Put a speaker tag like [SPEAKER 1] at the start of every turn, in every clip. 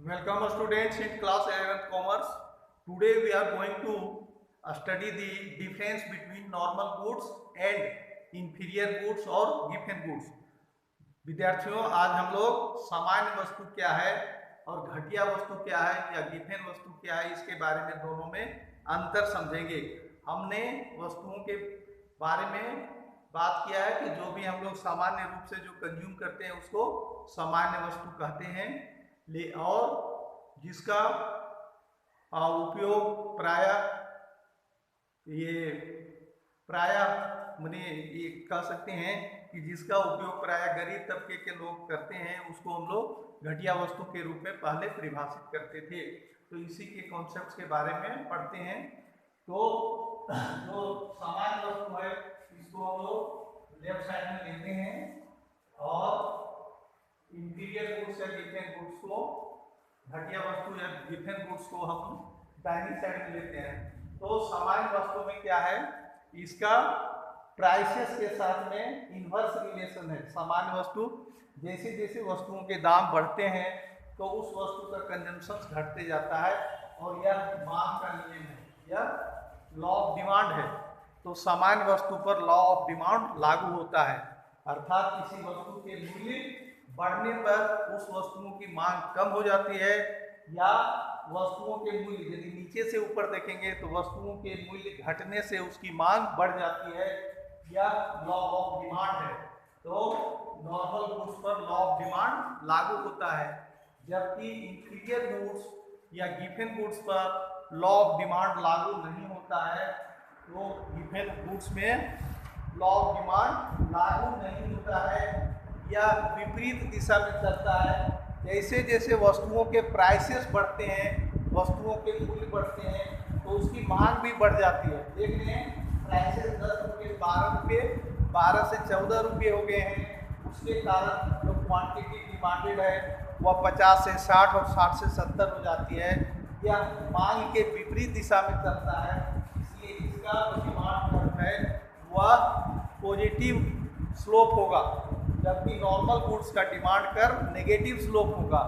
[SPEAKER 1] Welcome students in class 11th commerce. Today we are going to study the difference between normal goods and inferior goods or given goods. विद्यार्थियों, आज हम लोग सामान्य वस्तु क्या है और घटिया वस्तु क्या है या गिवन वस्तु क्या है इसके बारे में दोनों में अंतर समझेंगे। हमने वस्तुओं के बारे में बात किया है कि जो भी हम लोग सामान्य रूप से जो कंज्यूम करते हैं उसको सामान्य वस्तु कहते हैं, और जिसका उपयोग माने ये कह सकते हैं कि जिसका उपयोग प्राय गरीब तबके के लोग करते हैं उसको हम लोग घटिया वस्तु के रूप में पहले परिभाषित करते थे। तो इसी के कॉन्सेप्ट्स के बारे में पढ़ते हैं। तो जो सामान्य वस्तु है इसको हम लोग लेफ्ट साइड में लेते हैं और इंटीरियर गुड्स या गिवन गुड्स को, घटिया वस्तु या गिवन गुड्स को हम दाहिनी साइड में लेते हैं। तो सामान्य वस्तु में क्या है, इसका प्राइसेस के साथ में इन्वर्स रिलेशन है। सामान्य वस्तु जैसे जैसे वस्तुओं के दाम बढ़ते हैं तो उस वस्तु का कंजम्पशन घटते जाता है और यह मांग का नियम है, यह लॉ ऑफ डिमांड है। तो सामान्य वस्तु पर लॉ ऑफ डिमांड लागू होता है, अर्थात किसी वस्तु के मूल्य बढ़ने पर उस वस्तुओं की मांग कम हो जाती है, या वस्तुओं के मूल्य यदि नीचे से ऊपर देखेंगे तो वस्तुओं के मूल्य घटने से उसकी मांग बढ़ जाती है, यह लॉ ऑफ डिमांड है। तो नॉर्मल गुड्स पर लॉ ऑफ डिमांड लागू होता है, जबकि इंफीरियर गुड्स या गिवन गुड्स पर लॉ ऑफ डिमांड लागू नहीं होता है। तो गिवन गुड्स में लॉ ऑफ डिमांड लागू नहीं होता है या विपरीत दिशा में चलता है। जैसे जैसे वस्तुओं के प्राइसेस बढ़ते हैं, वस्तुओं के मूल्य बढ़ते हैं तो उसकी मांग भी बढ़ जाती है। देख रहे हैं प्राइसेस 10 रुपये 12 रुपये 12 से 14 रुपये हो गए हैं। उसके कारण जो क्वांटिटी डिमांडेड है वह 50 से 60 और 60 से 70 हो जाती है। यह मांग के विपरीत दिशा में चलता है, इसलिए इसका जो डिमांड कर्व है वह पॉजिटिव स्लोप होगा, जबकि नॉर्मल गुड्स का डिमांड कर्व नेगेटिव स्लोप होगा।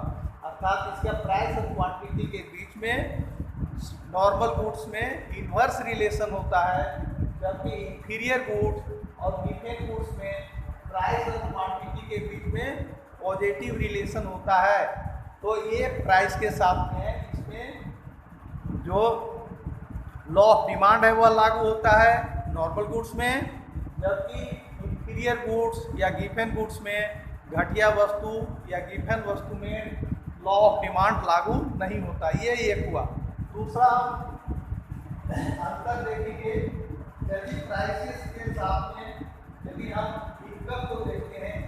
[SPEAKER 1] अर्थात इसका प्राइस और क्वांटिटी के बीच में नॉर्मल गुड्स में इन्वर्स रिलेशन होता है, जबकि इंफीरियर गुड्स और गिवन गुड्स में प्राइस और क्वांटिटी के बीच में पॉजिटिव रिलेशन होता है। तो ये प्राइस के साथ में इसमें जो लॉ ऑफ डिमांड है वह लागू होता है नॉर्मल गुड्स में, जबकि इंफीरियर गुड्स या गिवन गुड्स में, घटिया वस्तु या गिवन वस्तु में लॉ ऑफ डिमांड लागू नहीं होता। ये एक हुआ। दूसरा अंतर देखेंगे, यदि प्राइसेस के साथ में यदि हम इनकम को देखते हैं,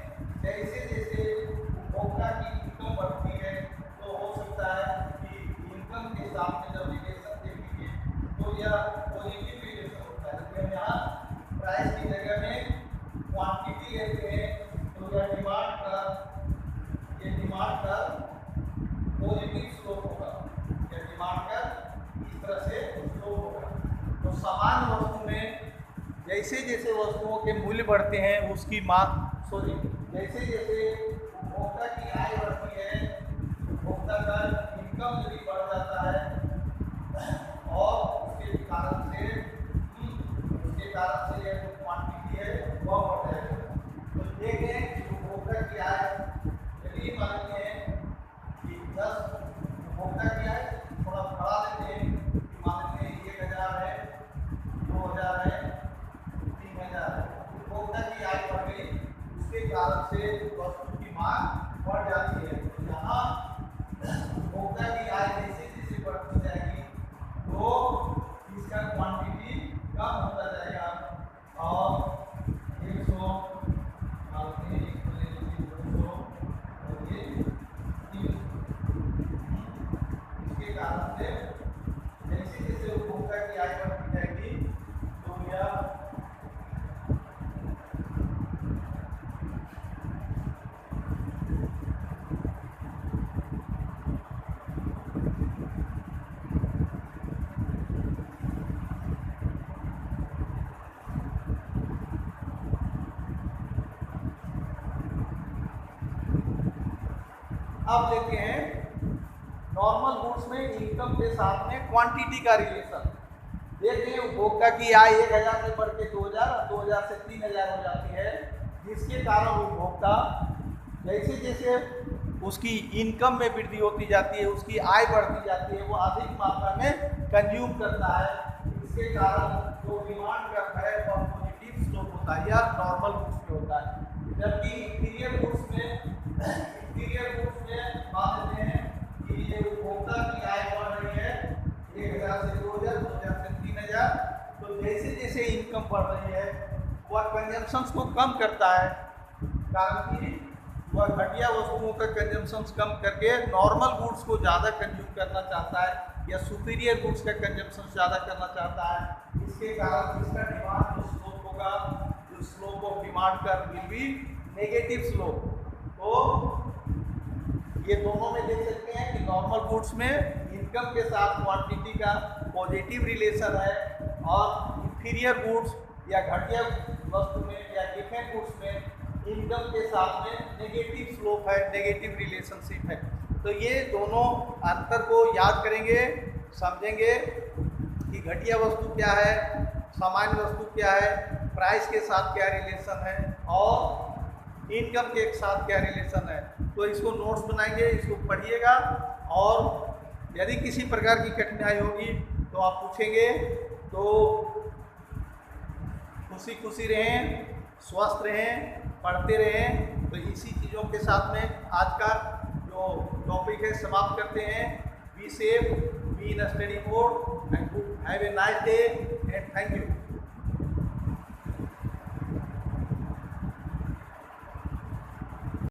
[SPEAKER 1] जैसे जैसे उपभोक्ता की इनकम बढ़ती है तो हो सकता है कि इनकम के साथ में जब रिलेशन देखेंगे तो यह पॉजिटिव रिलेशन होता है। जब यहाँ प्राइस की जगह में क्वांटिटी लेते हैं तो यह डिमांड का पॉजिटिव स्लोप होगा, यह डिमांड का इस तरह से स्लोप होगा। तो सामान्य वस्तु में जैसे जैसे वस्तुओं के मूल्य बढ़ते हैं उसकी मांग जैसे जैसे उपभोक्ता की आय बढ़ती है, उपभोक्ता का इनकम यदि बढ़ जाता है और उसके कारण से यह जो क्वांटिटी है वह बढ़ जाएगा। तो देखें कि उपभोक्ता की आय यदि मानते हैं कि 10 उपभोक्ता की आय थोड़ा बढ़ा लेते हैं कि मानते हैं 1000 है, 2000 है, 3000 है, उपभोक्ता की आय बढ़ गई, उसके कारण से वस्तु की मांग बढ़ जाती है। तो यहाँ उपभोक्ता की आय जैसे जैसे बढ़ती जाएगी तो इसका क्वांटिटी कम होता जाएगा और 100 और ये 200 और ये 300। इसके कारण से जैसे जैसे उपभोक्ता की आय बढ़ती जाएगी तो यह अब देखते हैं नॉर्मल गुड्स में इनकम के साथ में क्वांटिटी का रिलेशन। देखिए उपभोक्ता की आय 1000 से बढ़ के 2000 और 2000 से 3000 हो जाती है, जिसके कारण उपभोक्ता जैसे जैसे उसकी इनकम में वृद्धि होती जाती है, उसकी आय बढ़ती जाती है, वो अधिक मात्रा में कंज्यूम करता है। इसके कारण जो डिमांड कर्व है वह पॉजिटिव स्लोप होता है या नॉर्मल गुड्स में होता है। जबकि इंटीरियर गुड्स में मान लेते हैं कि ये उपभोक्ता की आय बढ़ रही है 1000 से 2000, 2000 से 3000, तो जैसे जैसे इनकम बढ़ रही है वह कंजम्पशंस को कम करता है, कारण कि वह घटिया वस्तुओं का कंजम्पशंस कम करके नॉर्मल गुड्स को ज़्यादा कंज्यूम करना चाहता है या सुपीरियर गुड्स का कंजम्पशन ज़्यादा करना चाहता है। इसके कारण इसका डिमांड जो स्लोप होगा, जो स्लोप ऑफ डिमांड का विल बी नेगेटिव स्लोप। तो ये दोनों में देख सकते हैं कि नॉर्मल गुड्स में इनकम के साथ क्वांटिटी का पॉजिटिव रिलेशन है और इंफीरियर गुड्स या घटिया वस्तु में या डिफेक्ट गुड्स में इनकम के साथ में नेगेटिव स्लोप है, नेगेटिव रिलेशनशिप है। तो ये दोनों अंतर को याद करेंगे, समझेंगे कि घटिया वस्तु क्या है, सामान्य वस्तु क्या है, प्राइस के साथ क्या रिलेशन है और इनकम के साथ क्या रिलेशन है। तो इसको नोट्स बनाएंगे, इसको पढ़िएगा और यदि किसी प्रकार की कठिनाई होगी तो आप पूछेंगे। तो खुशी खुशी रहें, स्वस्थ रहें, पढ़ते रहें। तो इसी चीज़ों के साथ में आज का जो टॉपिक है समाप्त करते हैं। Be safe, be in study mode and have a nice day and thank you.